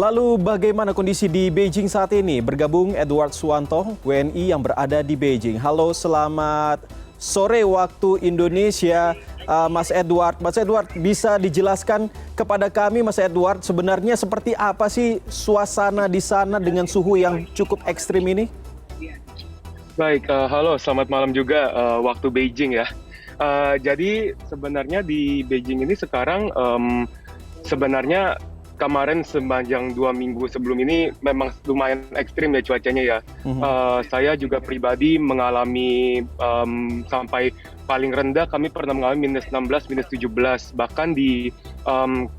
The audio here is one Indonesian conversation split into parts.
Lalu bagaimana kondisi di Beijing saat ini? Bergabung Edward Suwanto, WNI yang berada di Beijing. Halo, selamat sore waktu Indonesia, Mas Edward. Mas Edward, bisa dijelaskan kepada kami, Mas Edward, sebenarnya seperti apa sih suasana di sana dengan suhu yang cukup ekstrim ini? Baik, halo, selamat malam juga waktu Beijing ya. Jadi sebenarnya di Beijing ini sekarang sebenarnya kemarin sepanjang 2 minggu sebelum ini memang lumayan ekstrim ya cuacanya ya. Saya juga pribadi mengalami sampai paling rendah kami pernah mengalami -16, -17. Bahkan di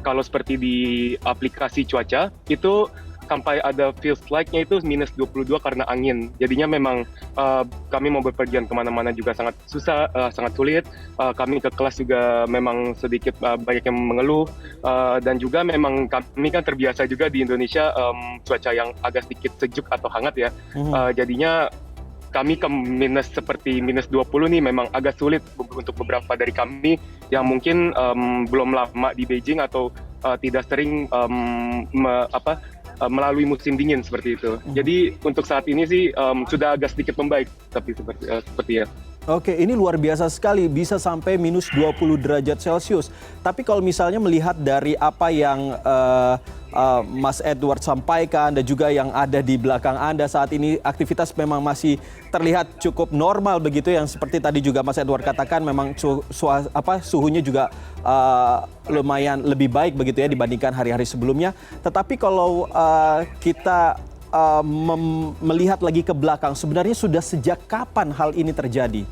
kalau seperti di aplikasi cuaca itu sampai ada feels like-nya itu -22 karena angin. Jadinya memang kami mau berpergian kemana-mana juga sangat susah, sangat sulit. Kami ke kelas juga memang sedikit banyak yang mengeluh. Dan juga memang kami kan terbiasa juga di Indonesia cuaca yang agak sedikit sejuk atau hangat ya. Jadinya kami ke seperti -20 nih memang agak sulit untuk beberapa dari kami yang mungkin belum lama di Beijing atau tidak sering melalui musim dingin seperti itu. Jadi untuk saat ini sih sudah agak sedikit membaik, tapi seperti ya. Oke, ini luar biasa sekali, bisa sampai -20 derajat Celcius. Tapi kalau misalnya melihat dari apa yang Mas Edward sampaikan dan juga yang ada di belakang Anda saat ini, aktivitas memang masih terlihat cukup normal begitu, yang seperti tadi juga Mas Edward katakan memang suhunya juga lumayan lebih baik begitu ya dibandingkan hari-hari sebelumnya. Tetapi kalau kita melihat lagi ke belakang, sebenarnya sudah sejak kapan hal ini terjadi?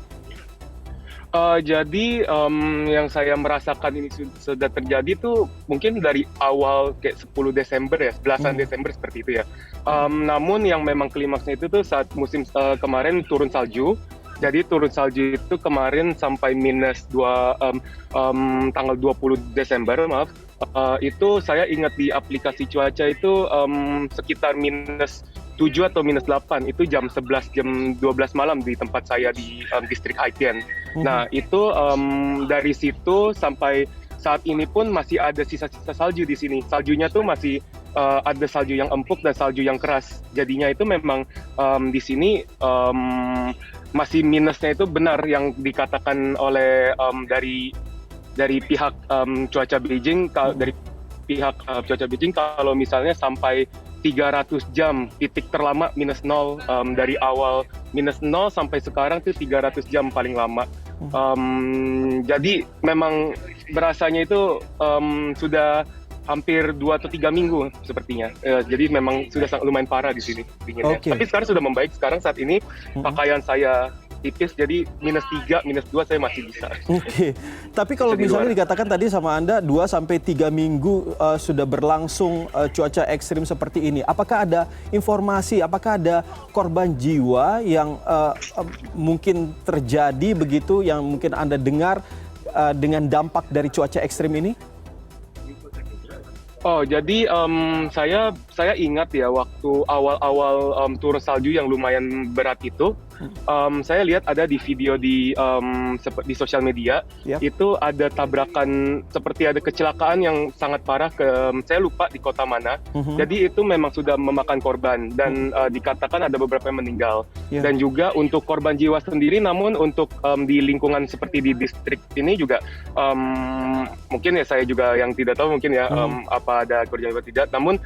Jadi yang saya merasakan ini sudah terjadi tuh mungkin dari awal kayak 10 Desember ya, 11 Desember seperti itu ya. Namun yang memang klimaksnya itu tuh saat musim kemarin turun salju. Jadi turun salju itu kemarin sampai tanggal 20 Desember, maaf. Itu saya ingat di aplikasi cuaca itu sekitar -7 atau -8, itu jam 11, jam 12 malam di tempat saya di distrik Haitian. Nah itu dari situ sampai saat ini pun masih ada sisa-sisa salju di sini. Saljunya tuh masih ada salju yang empuk dan salju yang keras. Jadinya itu memang di sini masih minusnya itu benar yang dikatakan oleh dari pihak cuaca Beijing, kalau misalnya sampai 300 jam titik terlama -0 dari awal -0 sampai sekarang tuh 300 jam paling lama. Jadi memang berasanya itu sudah hampir 2 atau 3 minggu sepertinya. Jadi memang sudah sangat lumayan parah di sini dinginnya. Tapi sekarang sudah membaik. Sekarang saat ini pakaian saya tipis, jadi -3, -2 saya masih bisa. Oke. Tapi kalau misalnya dikatakan tadi sama Anda 2 sampai 3 minggu sudah berlangsung cuaca ekstrim seperti ini. Apakah ada informasi, apakah ada korban jiwa yang mungkin terjadi begitu, yang mungkin Anda dengar dengan dampak dari cuaca ekstrim ini? Oh, jadi saya ingat ya waktu awal-awal turun salju yang lumayan berat itu, saya lihat ada di video di sosial media, itu ada tabrakan, seperti ada kecelakaan yang sangat parah saya lupa di kota mana. Jadi itu memang sudah memakan korban dan dikatakan ada beberapa yang meninggal. Dan juga untuk korban jiwa sendiri, namun untuk di lingkungan seperti di distrik ini juga mungkin ya saya juga yang tidak tahu mungkin ya apa ada korban jiwa tidak, namun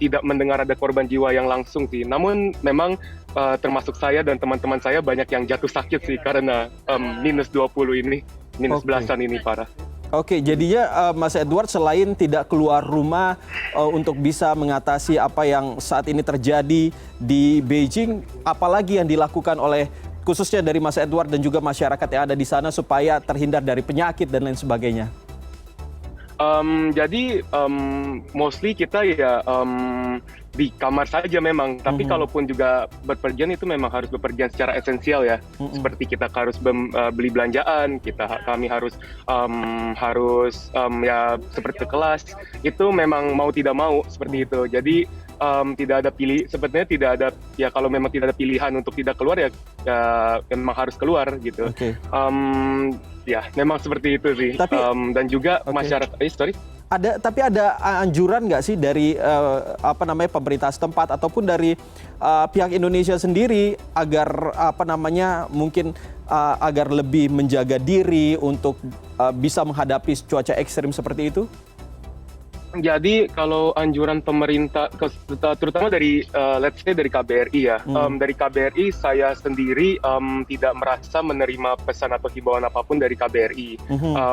tidak mendengar ada korban jiwa yang langsung sih. Namun memang termasuk saya dan teman-teman saya banyak yang jatuh sakit sih karena -20 ini, -11-an ini parah. Oke, jadinya Mas Edward selain tidak keluar rumah untuk bisa mengatasi apa yang saat ini terjadi di Beijing, apalagi yang dilakukan oleh khususnya dari Mas Edward dan juga masyarakat yang ada di sana supaya terhindar dari penyakit dan lain sebagainya? Jadi mostly kita ya di kamar saja memang, tapi kalaupun juga berpergian itu memang harus berpergian secara esensial ya. Seperti kita harus beli belanjaan, kami harus ya seperti ke kelas, itu memang mau tidak mau seperti itu. Jadi tidak ada sepertinya tidak ada, ya kalau memang tidak ada pilihan untuk tidak keluar ya memang harus keluar gitu. Ya memang seperti itu sih. Dan juga masyarakat, sorry. Tapi ada anjuran nggak sih dari pemerintah setempat ataupun dari pihak Indonesia sendiri agar mungkin agar lebih menjaga diri untuk bisa menghadapi cuaca ekstrim seperti itu? Jadi kalau anjuran pemerintah, terutama dari let's say dari KBRI ya, dari KBRI saya sendiri tidak merasa menerima pesan atau himbauan apapun dari KBRI.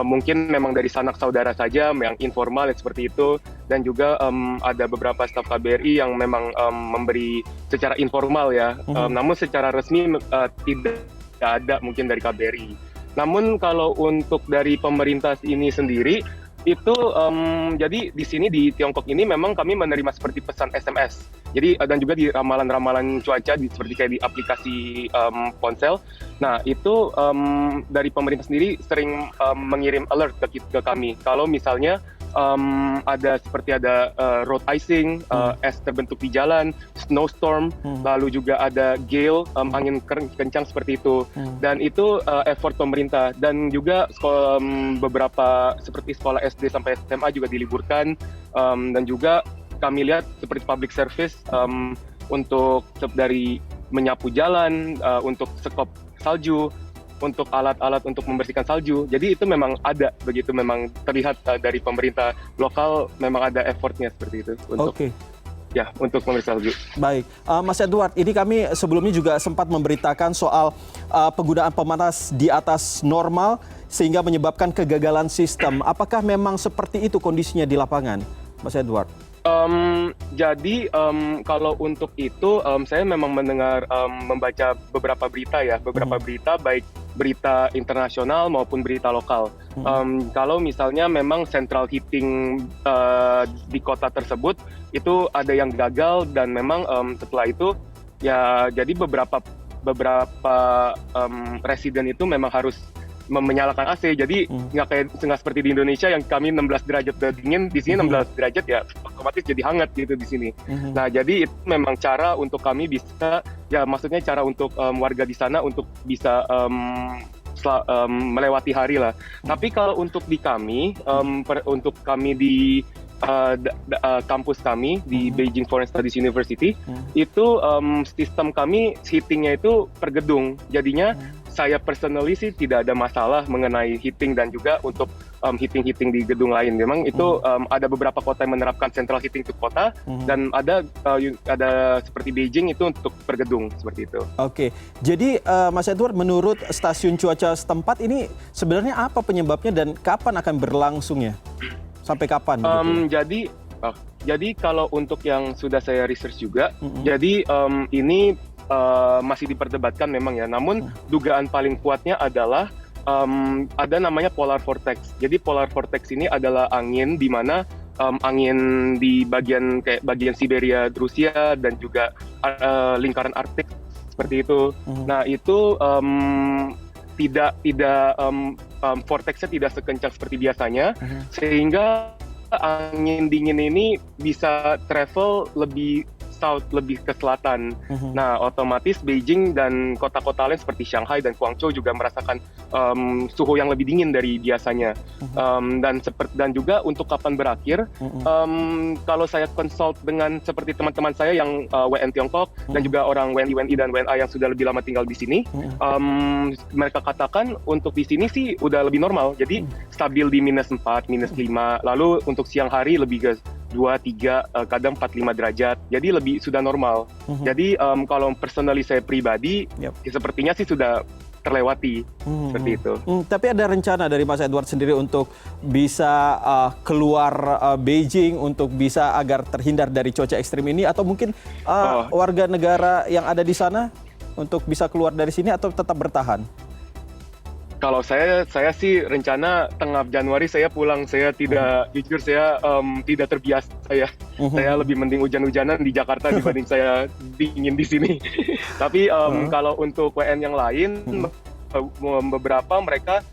Mungkin memang dari sanak saudara saja yang informal seperti itu, dan juga ada beberapa staf KBRI yang memang memberi secara informal ya. Namun secara resmi tidak ada mungkin dari KBRI. Namun kalau untuk dari pemerintah ini sendiri itu jadi di sini di Tiongkok ini memang kami menerima seperti pesan SMS. Jadi dan juga di ramalan-ramalan cuaca seperti kayak di aplikasi ponsel. Nah, itu dari pemerintah sendiri sering mengirim alert ke kami. Kalau misalnya ada road icing, es terbentuk di jalan, snowstorm, lalu juga ada gale, angin kencang seperti itu. Dan itu effort pemerintah, dan juga beberapa seperti sekolah SD sampai SMA juga diliburkan, dan juga kami lihat seperti public service untuk dari menyapu jalan, untuk sekop salju, untuk alat-alat untuk membersihkan salju. Jadi itu memang ada, begitu memang terlihat dari pemerintah lokal memang ada effortnya seperti itu untuk untuk membersihkan salju. Baik, Mas Edward, ini kami sebelumnya juga sempat memberitakan soal penggunaan pemanas di atas normal sehingga menyebabkan kegagalan sistem. Apakah memang seperti itu kondisinya di lapangan, Mas Edward? Jadi kalau untuk itu saya memang membaca beberapa berita ya, berita baik berita internasional maupun berita lokal. Kalau misalnya memang central heating di kota tersebut itu ada yang gagal, dan memang setelah itu ya jadi beberapa residen itu memang harus menyalakan AC. Jadi nggak seperti di Indonesia yang kami 16 derajat dingin, di sini 16 derajat ya otomatis jadi hangat gitu di sini. Nah, jadi itu memang cara untuk kami bisa, ya maksudnya cara untuk warga di sana untuk bisa melewati hari lah. Tapi kalau untuk di kami, untuk kami di kampus kami di Beijing Foreign Studies University, itu sistem kami heatingnya itu per gedung. Jadinya saya personally sih tidak ada masalah mengenai heating, dan juga untuk heating di gedung lain. Memang itu ada beberapa kota yang menerapkan central heating untuk kota, dan ada seperti Beijing itu untuk per gedung seperti itu. Oke, jadi Mas Edward, menurut stasiun cuaca setempat ini sebenarnya apa penyebabnya dan kapan akan berlangsungnya? Sampai kapan? Jadi kalau untuk yang sudah saya research juga, jadi ini masih diperdebatkan memang ya. Namun dugaan paling kuatnya adalah ada namanya polar vortex. Jadi polar vortex ini adalah angin di mana angin di bagian Siberia, Rusia, dan juga lingkaran Arktik seperti itu. Nah, itu vortexnya tidak sekencang seperti biasanya, sehingga angin dingin ini bisa travel lebih south, lebih ke selatan. Nah, otomatis Beijing dan kota-kota lain seperti Shanghai dan Guangzhou juga merasakan suhu yang lebih dingin dari biasanya. Dan juga untuk kapan berakhir, kalau saya consult dengan seperti teman-teman saya yang WN Tiongkok dan juga orang WNI dan WNA yang sudah lebih lama tinggal di sini, mereka katakan untuk di sini sih udah lebih normal. Jadi stabil di -4, -5. Lalu untuk siang hari lebih ke 2, 3, kadang 4, 5 derajat. Jadi lebih sudah normal. Jadi kalau personally saya pribadi, sepertinya sih sudah terlewati seperti itu. Tapi ada rencana dari Mas Edward sendiri untuk bisa keluar Beijing untuk bisa agar terhindar dari cuaca ekstrim ini, atau mungkin warga negara yang ada di sana untuk bisa keluar dari sini, atau tetap bertahan? Kalau saya sih rencana tengah Januari saya pulang. Saya tidak, jujur saya tidak terbiasa ya. Saya lebih mending hujan-hujanan di Jakarta dibanding saya dingin di sini. Tapi kalau untuk WN yang lain, beberapa mereka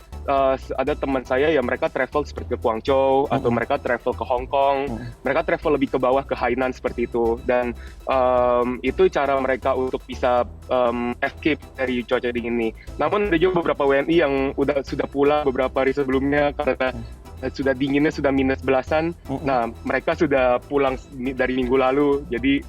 ada teman saya yang mereka travel seperti ke Guangzhou, atau mereka travel ke Hong Kong, mereka travel lebih ke bawah ke Hainan seperti itu. Dan itu cara mereka untuk bisa escape dari cuaca dingin ini. Namun ada juga beberapa WNI yang sudah pulang beberapa hari sebelumnya karena sudah dinginnya sudah minus belasan. Nah, mereka sudah pulang dari minggu lalu. Jadi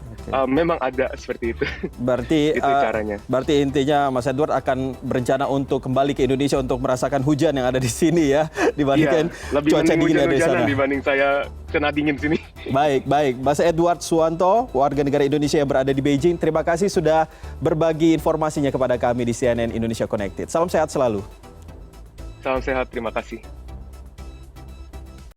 memang ada seperti itu. Berarti Itu caranya. Berarti intinya Mas Edward akan berencana untuk kembali ke Indonesia untuk merasakan hujan yang ada di sini ya, dibandingkan lebih cuaca mending dingin yang ada di hujan-hujanan sana. dibanding saya kena dingin sini. Baik, baik. Mas Edward Suwanto, warga negara Indonesia yang berada di Beijing, terima kasih sudah berbagi informasinya kepada kami di CNN Indonesia Connected. Salam sehat selalu. Salam sehat, terima kasih.